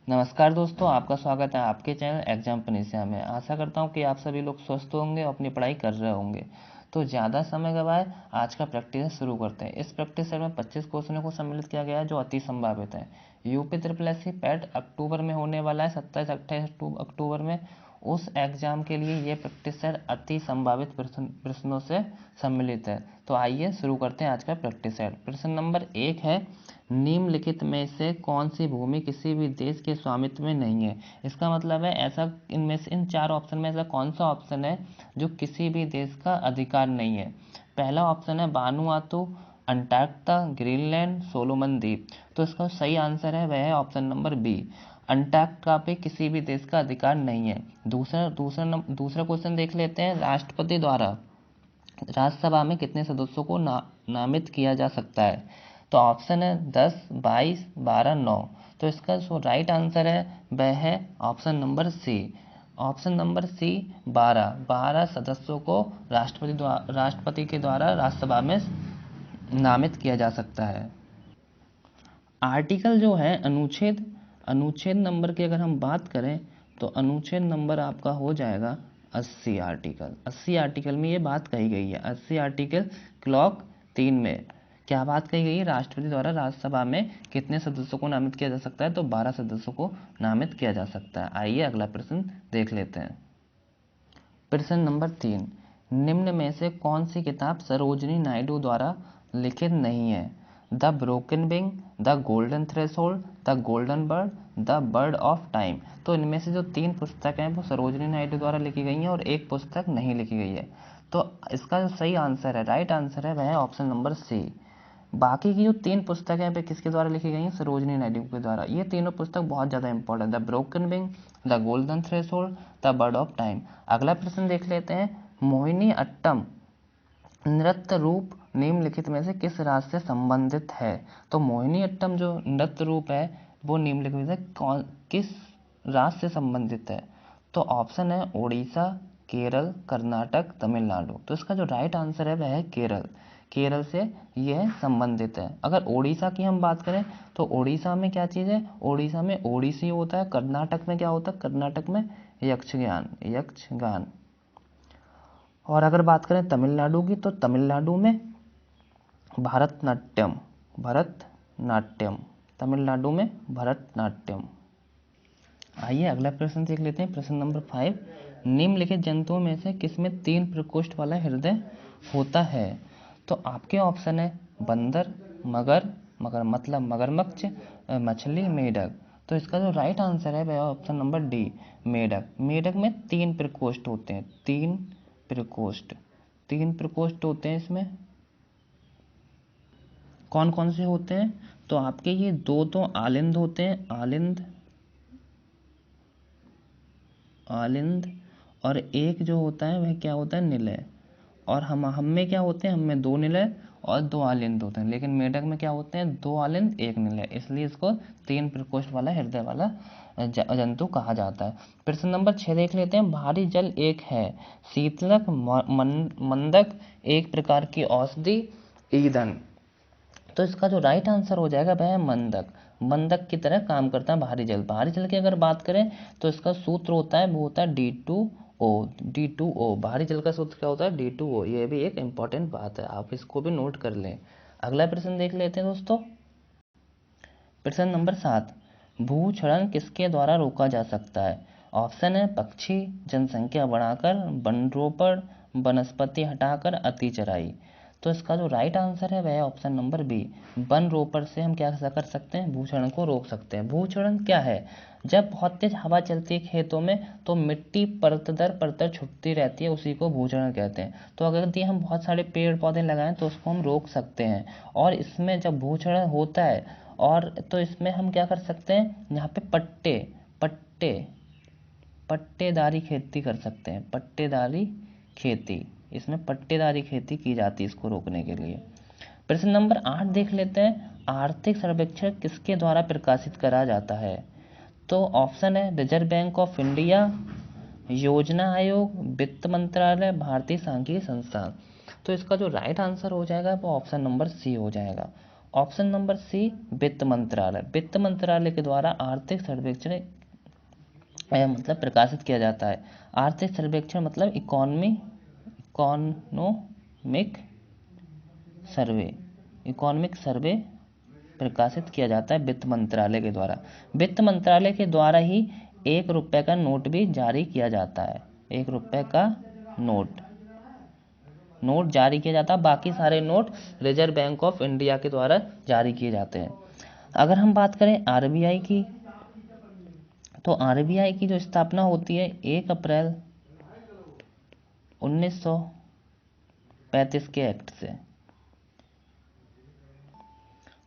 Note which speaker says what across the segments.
Speaker 1: नमस्कार दोस्तों, आपका स्वागत है आपके चैनल एग्जाम पनिशिया में। आशा करता हूँ कि आप सभी लोग स्वस्थ होंगे और अपनी पढ़ाई कर रहे होंगे। तो ज़्यादा समय गवाए आज का प्रैक्टिस शुरू करते हैं। इस प्रैक्टिस सेट में 25 क्वेश्चनों को सम्मिलित किया गया है जो अति संभावित है। UP triple S C PET अक्टूबर में होने वाला है, 27-28 अक्टूबर में। उस एग्जाम के लिए ये प्रैक्टिस सेट अति संभावित प्रश्नों से सम्मिलित है। तो आइए शुरू करते हैं आज का प्रैक्टिस सेट। प्रश्न नंबर 1 है, निम्नलिखित में से कौन सी भूमि किसी भी देश के स्वामित्व में नहीं है। इसका मतलब है ऐसा इनमें से इन चार ऑप्शन में ऐसा कौन सा ऑप्शन है जो किसी भी देश का अधिकार नहीं है। पहला ऑप्शन है वानुआतू, अंटार्कटिका, ग्रीनलैंड, सोलोमन द्वीप। तो इसका सही आंसर है वह है ऑप्शन नंबर बी, अंटार्कटिका पे किसी भी देश का अधिकार नहीं है। दूसरा क्वेश्चन देख लेते हैं, राष्ट्रपति द्वारा राज्यसभा में कितने सदस्यों को नामित किया जा सकता है। तो ऑप्शन है 10, 22, 12, 9। तो इसका जो राइट आंसर है वह है option number C. Option number C 12 सदस्यों को राष्ट्रपति के द्वारा राज्यसभा में नामित किया जा सकता है। आर्टिकल जो है अनुच्छेद नंबर की अगर हम बात करें तो अनुच्छेद नंबर आपका हो जाएगा 80 आर्टिकल। 80 आर्टिकल में ये बात कही गई है। 80 आर्टिकल क्लॉक 3 में क्या बात कही गई है, राष्ट्रपति द्वारा राज्यसभा में कितने सदस्यों को नामित किया जा सकता है। तो 12 सदस्यों को नामित किया जा सकता है। आइए अगला प्रश्न देख लेते हैं। प्रश्न नंबर 3, निम्न में से कौन सी किताब सरोजिनी नायडू द्वारा लिखित नहीं है। The broken wing, the golden threshold, the golden bird, the bird of time. तो इनमें से जो 3 पुस्तक हैं वो सरोजिनी नायडू द्वारा लिखी गई हैं और एक पुस्तक नहीं लिखी गई है। तो इसका जो सही आंसर है, राइट आंसर है वह है ऑप्शन नंबर सी। बाकी की जो 3 पुस्तकें हैं वे किसके द्वारा लिखी गई हैं, सरोजिनी नायडू के द्वारा। ये तीनों पुस्तक बहुत ज़्यादा इंपॉर्टेंट है, the broken wing, the golden threshold, the bird of time. अगला प्रश्न देख लेते हैं, मोहिनी अट्टम नृत्य रूप निम्नलिखित में से किस राज्य से संबंधित है। तो मोहिनी अट्टम जो नृत्य रूप है वो निम्नलिखित में से किस राज्य से संबंधित है। तो ऑप्शन है उड़ीसा, केरल, कर्नाटक, तमिलनाडु। तो इसका जो राइट आंसर है वह है केरल से यह संबंधित है। अगर उड़ीसा की हम बात करें तो उड़ीसा में क्या चीज़ है, उड़ीसा में ओडिसी होता है। कर्नाटक में क्या होता है, कर्नाटक में यक्षगान। और अगर बात करें तमिलनाडु की तो तमिलनाडु में भरतनाट्यम। तमिलनाडु में भरतनाट्यम। आइए अगला प्रश्न देख लेते हैं। प्रश्न नंबर 5, निम्नलिखित जंतुओं में से किसमें 3 प्रकोष्ठ वाला हृदय होता है। तो आपके ऑप्शन है बंदर, मगर मतलब मगरमच्छ, मछली, मेढक। तो इसका जो राइट आंसर है वह ऑप्शन नंबर डी, मेढक में 3 प्रकोष्ठ होते हैं। 3 प्रकोष्ठ होते हैं। इसमें कौन कौन से होते हैं, तो आपके ये 2 तो आलिंद होते हैं, आलिंद, और एक जो होता है वह क्या होता है, निलय। और हम में क्या होते हैं, हम में 2 निलय और 2 आलिंद होते हैं। लेकिन मेढक में क्या होते हैं, 2 आलिंद 1 निलय, इसलिए इसको 3 प्रकोष्ठ वाला हृदय वाला जंतु कहा जाता है। प्रश्न नंबर 6 देख लेते हैं, भारी जल एक है, शीतलक, मंदक, एक प्रकार की औषधि, ईंधन। तो इसका जो राइट आंसर हो जाएगा वह है मंदक की तरह काम करता है भारी जल की अगर बात करें तो इसका सूत्र होता है वो होता है D2O। भारी जल का सूत्र क्या होता है, D2O। ये भी एक इंपॉर्टेंट बात है, आप इसको भी नोट कर लें। अगला प्रश्न देख लेते हैं दोस्तों। प्रश्न नंबर 7, भूक्षरण किसके द्वारा रोका जा सकता है। ऑप्शन है पक्षी, जनसंख्या बढ़ाकर, वनरोपण, वनस्पति हटाकर, अति चराई। तो इसका जो राइट आंसर है वह है ऑप्शन नंबर बी, वन रोपण से हम क्या कर सकते हैं, भूक्षरण को रोक सकते हैं। भूक्षरण क्या है, जब बहुत तेज हवा चलती है खेतों में तो मिट्टी परत दर परत छुटती रहती है, उसी को भूक्षरण कहते हैं। तो अगर हम बहुत सारे पेड़ पौधे लगाएं तो उसको हम रोक सकते हैं। और इसमें जब भूक्षरण होता है और तो इसमें हम क्या कर सकते हैं, यहाँ पे पट्टेदारी खेती कर सकते हैं। इसमें पट्टेदारी खेती की जाती है इसको रोकने के लिए। प्रश्न नंबर 8 देख लेते हैं, आर्थिक सर्वेक्षण किसके द्वारा प्रकाशित करा जाता है। तो ऑप्शन है रिजर्व बैंक ऑफ इंडिया, योजना आयोग, वित्त मंत्रालय, भारतीय सांख्यिकी संस्थान। तो इसका जो राइट आंसर हो जाएगा वो ऑप्शन नंबर सी हो जाएगा। ऑप्शन नंबर सी वित्त मंत्रालय। वित्त मंत्रालय के द्वारा आर्थिक सर्वेक्षण मतलब प्रकाशित किया जाता है। आर्थिक सर्वेक्षण मतलब इकोनॉमिक सर्वे प्रकाशित किया जाता है वित्त मंत्रालय के द्वारा। वित्त मंत्रालय के द्वारा ही 1 रुपये का नोट भी जारी किया जाता है। 1 रुपये का नोट जारी किया जाता है। बाकी सारे note reserve bank of India के द्वारा जारी किए जाते हैं। अगर हम बात करें आरबीआई की, तो आरबीआई की जो स्थापना होती है 1 अप्रैल 1935 के एक्ट से।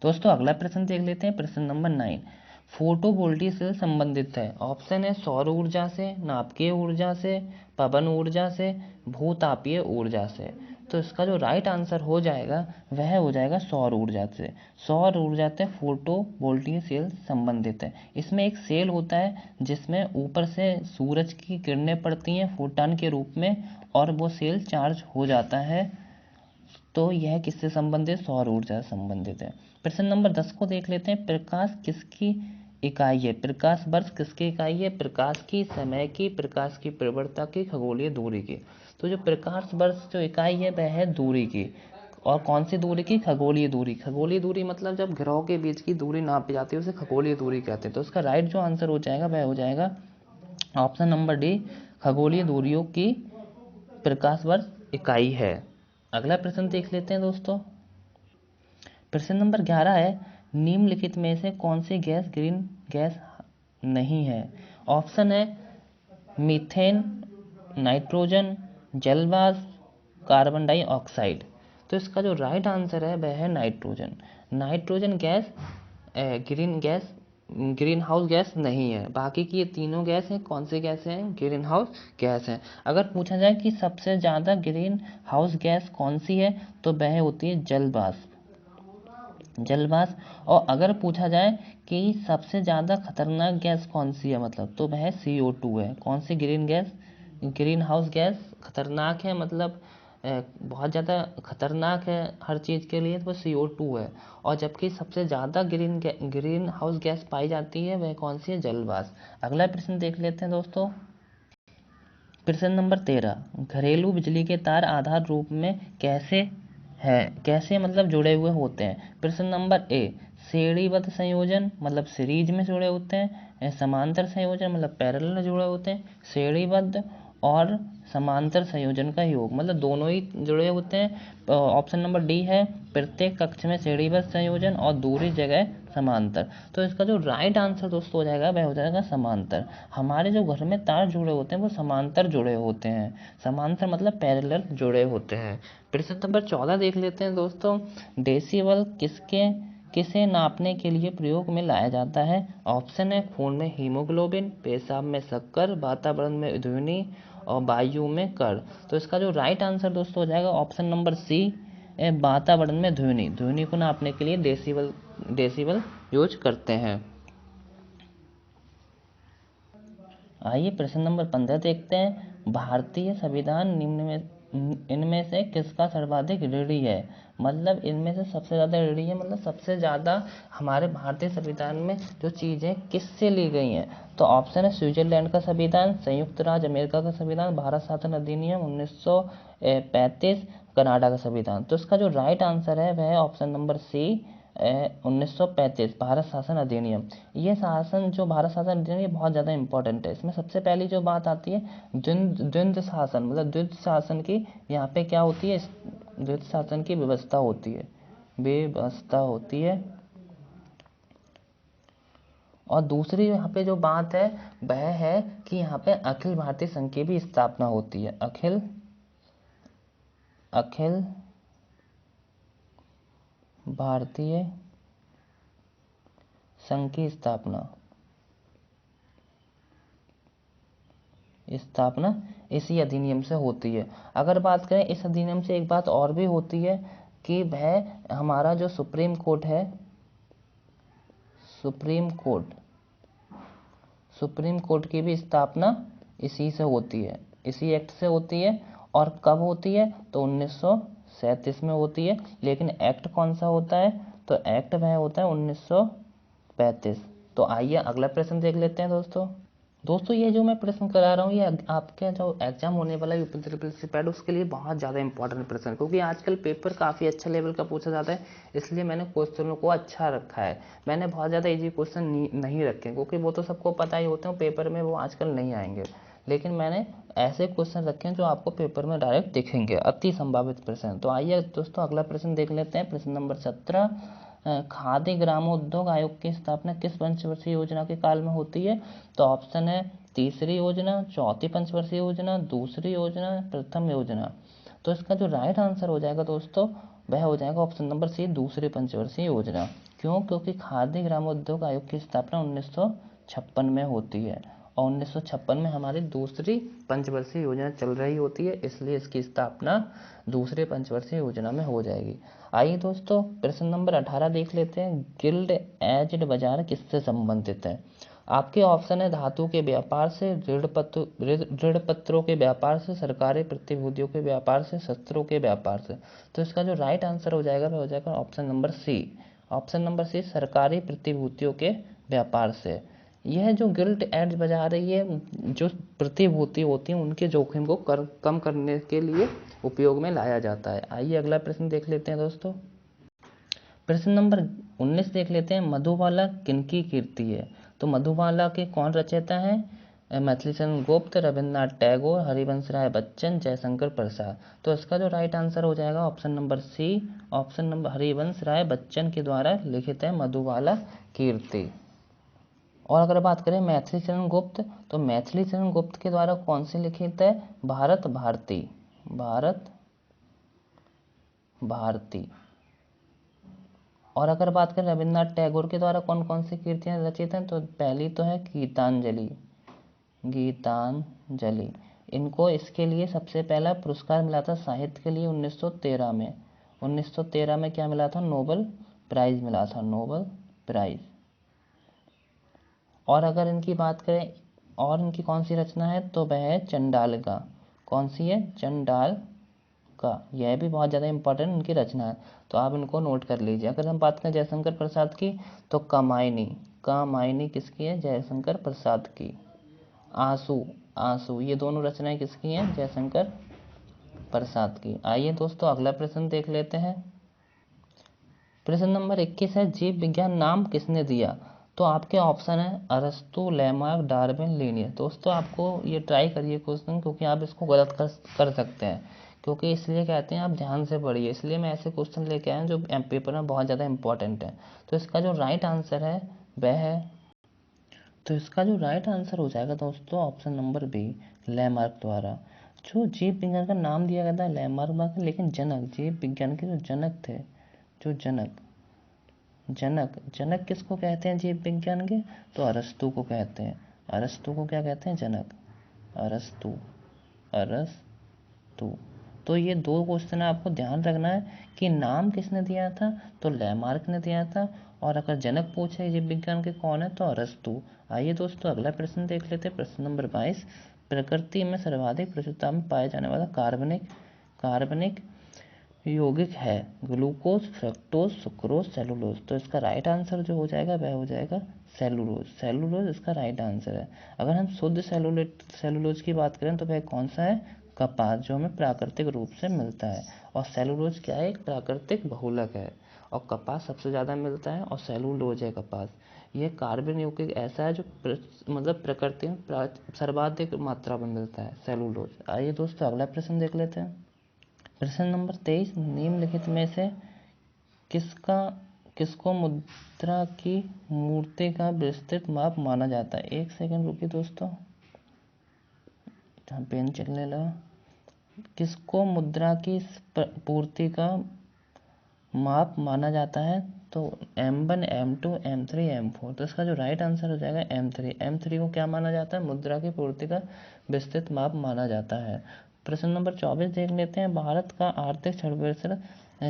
Speaker 1: दोस्तों अगला प्रश्न देख लेते हैं, प्रश्न नंबर 9। फोटोवोल्टिक से संबंधित है। ऑप्शन है सौर ऊर्जा से, नाभिकीय ऊर्जा से, पवन ऊर्जा से, भूतापीय ऊर्जा से। तो इसका जो राइट आंसर हो जाएगा वह हो जाएगा सौर ऊर्जा से। सौर ऊर्जा से फोटोवोल्टिक सेल संबंधित है। इसमें एक सेल होता है जिसमें ऊपर से सूरज की किरणें पड़ती हैं फोटॉन के रूप में, और वो सेल चार्ज हो जाता है। तो यह किससे संबंधित, सौर ऊर्जा से संबंधित है। प्रश्न नंबर 10 को देख लेते हैं। प्रकाश किसकी इकाई है? प्रकाश वर्ष किसकी इकाई है? प्रकाश की, समय की, प्रकाश की प्रवृत्ति की, खगोलीय दूरी की। तो जो प्रकाश वर्ष जो इकाई है वह है दूरी की। और कौन सी दूरी की? खगोलीय दूरी। खगोलीय दूरी मतलब जब ग्रहों के बीच की दूरी नापी जाती है उसे खगोलीय दूरी कहते हैं। तो उसका राइट जो आंसर हो जाएगा वह हो जाएगा ऑप्शन नंबर डी, खगोलीय दूरियों की प्रकाश वर्ष इकाई है। अगला प्रश्न देख लेते हैं दोस्तों। प्रश्न नंबर 11 है, निम्नलिखित में से कौन सी गैस ग्रीन गैस नहीं है? ऑप्शन है मीथेन, नाइट्रोजन, जलवाष्प, कार्बन डाइऑक्साइड। तो इसका जो राइट आंसर है वह है nitrogen. Nitrogen gas green house gas नहीं है। बाकी की ये तीनों गैस हैं, कौन सी गैस हैं? ग्रीन हाउस गैस हैं। अगर पूछा जाए कि सबसे ज़्यादा ग्रीन हाउस गैस कौन सी है तो वह होती है जलवाष्प। और अगर पूछा जाए कि सबसे ज़्यादा खतरनाक गैस कौन सी है मतलब, तो वह CO2 है। कौन सी ग्रीन हाउस गैस खतरनाक है मतलब बहुत ज़्यादा खतरनाक है हर चीज़ के लिए, तो वो CO2 है। और जबकि सबसे ज़्यादा ग्रीन हाउस गैस पाई जाती है वह कौन सी है? जलवाष्प। अगला प्रश्न देख लेते हैं दोस्तों। प्रश्न नंबर 13, घरेलू बिजली के तार आधार रूप में कैसे मतलब जुड़े हुए होते हैं? प्रश्न नंबर ए, श्रेणीबद्ध संयोजन मतलब सीरीज में जुड़े होते हैं। समांतर संयोजन मतलब पैरेलल में जुड़े होते हैं। श्रेणीबद्ध और समांतर संयोजन का योग मतलब दोनों ही जुड़े होते हैं। ऑप्शन नंबर डी है, प्रत्येक कक्ष में श्रेणीबद्ध संयोजन और दूसरी जगह समांतर। तो इसका जो राइट आंसर दोस्तों हो जाएगा वह हो जाएगा समांतर। हमारे जो घर में तार जुड़े होते हैं वो समांतर जुड़े होते हैं। समांतर मतलब पैरेलल जुड़े होते हैं। प्रश्न नंबर 14 देख लेते हैं दोस्तों। डेसिबल किसे नापने के लिए प्रयोग में लाया जाता है? ऑप्शन है खून में हीमोग्लोबिन, पेशाब में शक्कर, वातावरण में ध्वनि और वायु में कण। तो इसका जो राइट आंसर दोस्तों हो जाएगा ऑप्शन नंबर सी, वातावरण में ध्वनि को नापने के लिए डेसिबल यूज करते हैं। आइए प्रश्न नंबर 15 देखते हैं। भारतीय संविधान इनमें से किसका सर्वाधिक ऋणी है? मतलब इनमें से सबसे ज़्यादा ऋणी है मतलब सबसे ज़्यादा हमारे भारतीय संविधान में जो चीज़ें किससे ली गई हैं? तो ऑप्शन है स्विट्जरलैंड का संविधान, संयुक्त राज्य अमेरिका का संविधान, भारत शासन अधिनियम 1935, कनाडा का संविधान। तो इसका जो राइट आंसर है वह है ऑप्शन नंबर सी, 1935 भारत शासन अधिनियम। ये भारत शासन अधिनियम ये बहुत ज़्यादा इंपॉर्टेंट है। इसमें सबसे पहली जो बात आती है द्वंद्व शासन मतलब द्वंद्व शासन की यहाँ पे क्या होती है? द्वंद्व शासन की व्यवस्था होती है। और दूसरी यहाँ पे जो बात है वह है कि यहाँ पे अखिल भारतीय संघ की भी स्थापना होती है। अखिल भारतीय संघ की स्थापना इसी अधिनियम से होती है। अगर बात करें इस अधिनियम से एक बात और भी होती है कि वह हमारा जो सुप्रीम कोर्ट है, सुप्रीम कोर्ट की भी स्थापना इसी से होती है, इसी एक्ट से होती है। और कब होती है? तो 1937 में होती है। लेकिन एक्ट कौन सा होता है? तो एक्ट वह होता है 1935। तो आइए अगला प्रश्न देख लेते हैं दोस्तों ये जो मैं प्रश्न करा रहा हूँ ये आपके जो एग्जाम होने वाला यूपी ट्रिपल सी पैड उसके लिए बहुत ज़्यादा इंपॉर्टेंट प्रश्न, क्योंकि आजकल पेपर काफ़ी अच्छा लेवल का पूछा जाता है, इसलिए मैंने क्वेश्चनों को अच्छा रखा है। मैंने बहुत ज़्यादा इजी क्वेश्चन नहीं रखे, क्योंकि वो तो सबको पता ही होते हैं पेपर में, वो आजकल नहीं आएंगे। लेकिन मैंने ऐसे क्वेश्चन रखे हैं जो आपको पेपर में डायरेक्ट दिखेंगे, अति संभावित प्रश्न। तो आइए दोस्तों अगला प्रश्न देख लेते हैं। प्रश्न नंबर 17, खाद्य ग्रामोद्योग आयोग की स्थापना किस पंचवर्षीय योजना के काल में होती है? तो ऑप्शन है तीसरी योजना, चौथी पंचवर्षीय योजना, दूसरी योजना, प्रथम योजना। तो इसका जो राइट आंसर हो जाएगा दोस्तों वह हो जाएगा ऑप्शन नंबर सी, दूसरी पंचवर्षीय योजना। क्यों? क्योंकि खाद्य ग्रामोद्योग आयोग की स्थापना 1956 में होती है और 1956 में हमारी दूसरी पंचवर्षीय योजना चल रही होती है, इसलिए इसकी स्थापना दूसरे पंचवर्षीय योजना में हो जाएगी। आइए दोस्तों प्रश्न नंबर 18 देख लेते हैं। गिल्ड एज्ड बाजार किससे संबंधित है? आपके ऑप्शन है धातु के व्यापार से, ऋण पत्रों के व्यापार से, सरकारी प्रतिभूतियों के व्यापार से, शस्त्रों के व्यापार से। तो इसका जो राइट आंसर हो जाएगा वह हो जाएगा option number C. Option number C, सरकारी प्रतिभूतियों के व्यापार से। यह जो गिल्ट एज बाजार है ये जो प्रतिभूति होती हैं उनके जोखिम को कम करने के लिए उपयोग में लाया जाता है। आइए अगला प्रश्न देख लेते हैं दोस्तों। प्रश्न नंबर 19 देख लेते हैं। मधुबाला किनकी कीर्ति है? तो मधुबाला के कौन रचयिता हैं? मैथिलीचरण गुप्त, रविन्द्रनाथ टैगोर, हरिवंश राय बच्चन, जयशंकर प्रसाद। तो इसका जो राइट आंसर हो जाएगा option number C, option number Harivansh Rai Bachchan के द्वारा लिखित है मधुबाला कीर्ति। और अगर बात करें मैथिलीचरण गुप्त, तो मैथिलीचरण गुप्त के द्वारा कौन सी लिखित है? भारत भारती, भारत भारती। और अगर बात करें रविन्द्रनाथ टैगोर के द्वारा कौन कौन सी कृतियां रचित हैं, तो पहली तो है गीतांजलि, गीतांजलि। इनको इसके लिए सबसे पहला पुरस्कार मिला था साहित्य के लिए 1913 में। 1913 में क्या मिला था? नोबेल प्राइज मिला था, नोबेल प्राइज। और अगर इनकी बात करें और इनकी कौन सी रचना है, तो वह है चंडालिका। कौन सी है? चंडाल का। यह भी बहुत ज़्यादा इंपॉर्टेंट इनकी रचना है, तो आप इनको नोट कर लीजिए। अगर हम बात करें जयशंकर प्रसाद की, तो कामायनी, कामायनी किसकी है? जयशंकर प्रसाद की। आंसू, आंसू, ये दोनों रचनाएं किसकी हैं? जयशंकर प्रसाद की। आइए दोस्तों अगला प्रश्न देख लेते हैं। प्रश्न नंबर 21 है, जीव विज्ञान नाम किसने दिया? तो आपके ऑप्शन है अरस्तु, लेमार्क, डार्विन, लिनियर। दोस्तों आपको ये ट्राई करिए क्वेश्चन, क्योंकि आप इसको गलत कर सकते हैं, क्योंकि इसलिए कहते हैं आप ध्यान से पढ़िए, इसलिए मैं ऐसे क्वेश्चन लेके आया जो पेपर में बहुत ज़्यादा इंपॉर्टेंट है। तो इसका जो राइट आंसर है वह है, तो इसका जो राइट आंसर हो जाएगा दोस्तों ऑप्शन नंबर बी, लेमार्क द्वारा। जो जीव विज्ञान का नाम दिया गया था लेमार्क, लेकिन जनक, जीव विज्ञान के जो जनक थे, जो जनक किसको कहते हैं जीव विज्ञान के? तो अरस्तु को कहते हैं। अरस्तु को क्या कहते हैं? जनक, अरस्तु, अरस्तु। तो ये दो क्वेश्चन आपको ध्यान रखना है कि नाम किसने दिया था, तो लेमार्क ने दिया था, और अगर जनक पूछे जीव विज्ञान के कौन है, तो अरस्तु। आइए दोस्तों अगला प्रश्न देख लेते हैं। प्रश्न नंबर 22, प्रकृति में सर्वाधिक प्रचुरता में पाया जाने वाला कार्बनिक यौगिक है? Glucose, fructose, sucrose, cellulose. तो इसका राइट आंसर जो हो जाएगा वह हो जाएगा सेलुलोज। सेलुलोज इसका राइट आंसर है। अगर हम शुद्ध सेलुलोज की बात करें तो वह कौन सा है? कपास, जो हमें प्राकृतिक रूप से मिलता है। और सेलुलोज क्या है? एक प्राकृतिक बहुलक है, और कपास सबसे ज़्यादा मिलता है और सेलुलोज है कपास। यह कार्बन यौगिक ऐसा है जो मतलब प्रकृति में सर्वाधिक मात्रा में मिलता है, सेलुलोज। आइए दोस्तों अगला प्रश्न देख लेते हैं। प्रश्न नंबर 23, निम्नलिखित में से किसको मुद्रा की मूर्ति का विस्तृत माप माना जाता है? एक सेकंड रुकिए दोस्तों, पेन चलने लगा। किसको मुद्रा की पूर्ति का माप माना जाता है? तो M1, M2, M3, M4। तो इसका जो राइट आंसर हो जाएगा M3। M3 को क्या माना जाता है? मुद्रा की पूर्ति का विस्तृत माप माना जाता है। प्रश्न नंबर 24 देख लेते हैं। भारत का आर्थिक सर्वेक्षण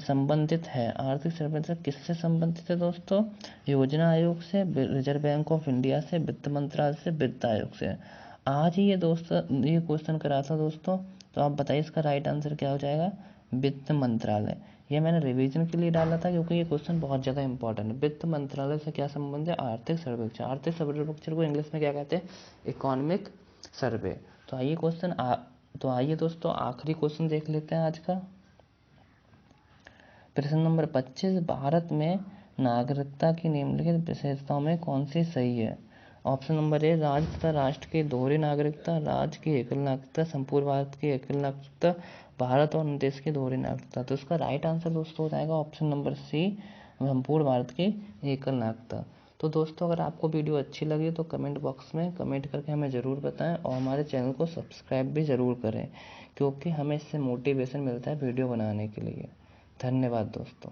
Speaker 1: संबंधित है, आर्थिक सर्वेक्षण किससे संबंधित है दोस्तों? योजना आयोग से, रिजर्व बैंक ऑफ इंडिया से, वित्त मंत्रालय से, वित्त आयोग से। आज ही ये क्वेश्चन करा था दोस्तों, तो आप बताइए इसका राइट आंसर क्या हो जाएगा? वित्त मंत्रालय। ये मैंने रिवीजन के लिए डाला था क्योंकि ये क्वेश्चन बहुत ज़्यादा इंपॉर्टेंट है। वित्त मंत्रालय से क्या संबंध है? आर्थिक सर्वेक्षण। आर्थिक सर्वेक्षण को इंग्लिश में क्या कहते हैं? Economic survey. तो आइए दोस्तों आखिरी क्वेश्चन देख लेते हैं आज का। प्रश्न नंबर 25, भारत में नागरिकता की निम्नलिखित विशेषताओं में कौन सी सही है? ऑप्शन नंबर ए, राज्य तथा राष्ट्र की दोहरी नागरिकता, राज्य की एकल नागरिकता, संपूर्ण भारत की एकल नागरिकता, भारत और देश की दोहरी नागरिकता। तो इसका राइट आंसर दोस्तों हो जाएगा ऑप्शन नंबर सी, संपूर्ण भारत की एकल नागरिकता। तो दोस्तों अगर आपको वीडियो अच्छी लगी तो कमेंट बॉक्स में कमेंट करके हमें ज़रूर बताएं और हमारे चैनल को सब्सक्राइब भी ज़रूर करें, क्योंकि हमें इससे मोटिवेशन मिलता है वीडियो बनाने के लिए। धन्यवाद दोस्तों।